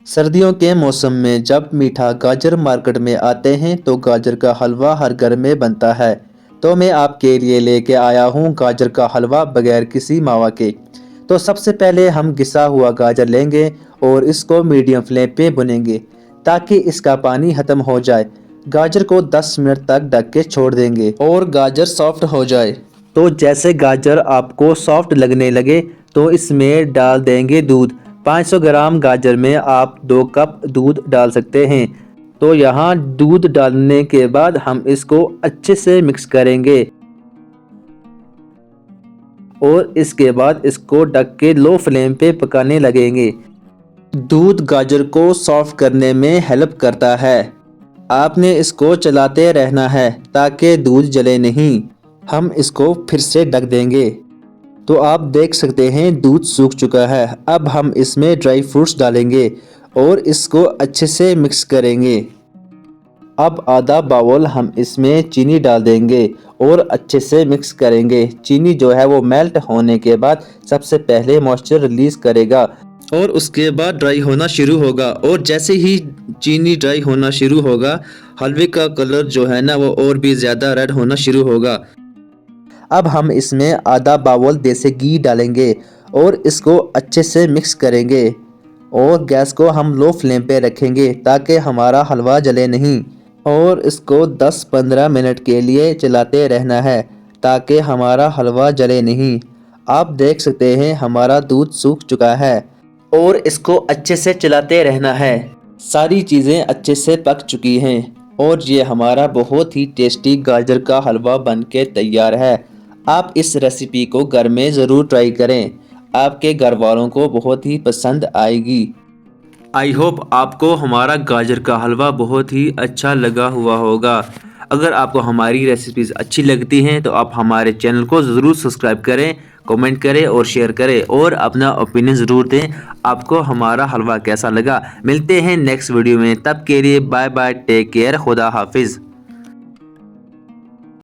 सर्दियों के मौसम में जब मीठा गाजर मार्केट में आते हैं तो गाजर का हलवा हर घर में बनता है। तो मैं आपके लिए लेके आया हूँ गाजर का हलवा बगैर किसी मावा के। तो सबसे पहले हम घिसा हुआ गाजर लेंगे और इसको मीडियम फ्लेम पे भुनेंगे ताकि इसका पानी खत्म हो जाए। गाजर को 10 मिनट तक ढक के छोड़ देंगे और गाजर सॉफ्ट हो जाए। तो जैसे गाजर आपको सॉफ्ट लगने लगे तो इसमें डाल देंगे दूध। 500 ग्राम गाजर में आप 2 कप दूध डाल सकते हैं। तो यहाँ दूध डालने के बाद हम इसको अच्छे से मिक्स करेंगे और इसके बाद इसको ढक के लो फ्लेम पे पकाने लगेंगे। दूध गाजर को सॉफ्ट करने में हेल्प करता है। आपने इसको चलाते रहना है ताकि दूध जले नहीं। हम इसको फिर से ढक देंगे। तो आप देख सकते हैं दूध सूख चुका है। अब हम इसमें ड्राई फ्रूट्स डालेंगे और इसको अच्छे से मिक्स करेंगे। अब आधा बाउल हम इसमें चीनी डाल देंगे और अच्छे से मिक्स करेंगे। चीनी जो है वो मेल्ट होने के बाद सबसे पहले मॉइस्चर रिलीज करेगा और उसके बाद ड्राई होना शुरू होगा। और जैसे ही चीनी ड्राई होना शुरू होगा हलवे का कलर जो है ना वो और भी ज़्यादा रेड होना शुरू होगा। अब हम इसमें आधा बाउल देसी घी डालेंगे और इसको अच्छे से मिक्स करेंगे और गैस को हम लो फ्लेम पे रखेंगे ताकि हमारा हलवा जले नहीं। और इसको 10-15 मिनट के लिए चलाते रहना है ताकि हमारा हलवा जले नहीं। आप देख सकते हैं हमारा दूध सूख चुका है और इसको अच्छे से चलाते रहना है। सारी चीज़ें अच्छे से पक चुकी हैं और ये हमारा बहुत ही टेस्टी गाजर का हलवा बनके तैयार है। आप इस रेसिपी को घर में ज़रूर ट्राई करें। आपके घर वालों को बहुत ही पसंद आएगी। आई होप आपको हमारा गाजर का हलवा बहुत ही अच्छा लगा हुआ होगा। अगर आपको हमारी रेसिपीज़ अच्छी लगती हैं तो आप हमारे चैनल को ज़रूर सब्सक्राइब करें, कमेंट करें और शेयर करें और अपना ओपिनियन ज़रूर दें। आपको हमारा हलवा कैसा लगा। मिलते हैं नेक्स्ट वीडियो में, तब के लिए बाय बाय, टेक केयर, खुदा हाफिज़।